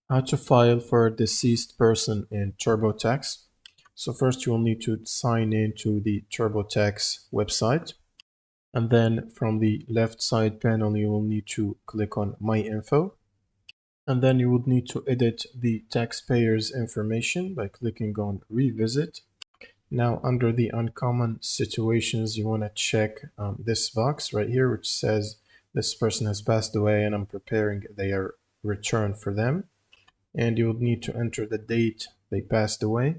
How to file for a deceased person in TurboTax. So first you will need to sign in to the TurboTax website. And then from the left side panel, you will need to click on My Info. And then you would need to edit the taxpayer's information by clicking on Revisit. Now under the uncommon situations, you want to check this box right here, which says this person has passed away and I'm preparing their return for them. And you would need to enter the date they passed away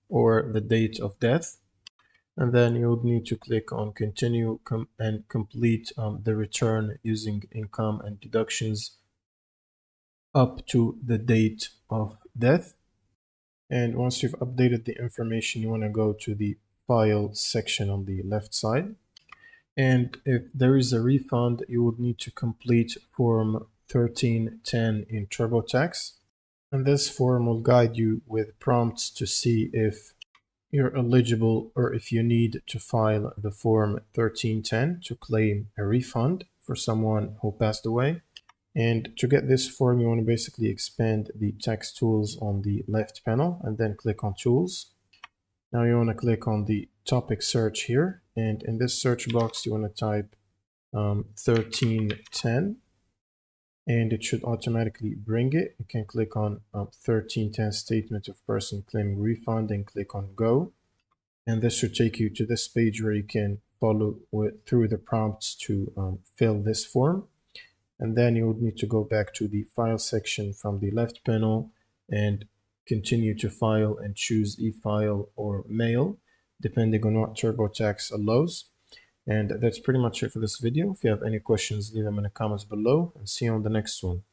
or the date of death. And then you would need to click on continue and complete the return using income and deductions up to the date of death. And once you've updated the information, you want to go to the file section on the left side. And if there is a refund, you would need to complete form 1310 in TurboTax. And this form will guide you with prompts to see if you're eligible or if you need to file the form 1310 to claim a refund for someone who passed away. And to get this form, you want to basically expand the tax tools on the left panel and then click on tools. Now you want to click on the topic search here. And in this search box, you want to type 1310 and it should automatically bring it. You can click on 1310 statement of person claiming refund and click on go. And this should take you to this page where you can follow through the prompts to fill this form. And then you would need to go back to the file section from the left panel and continue to file and choose e-file or mail, depending on what TurboTax allows. And that's pretty much it for this video. If you have any questions, leave them in the comments below and see you on the next one.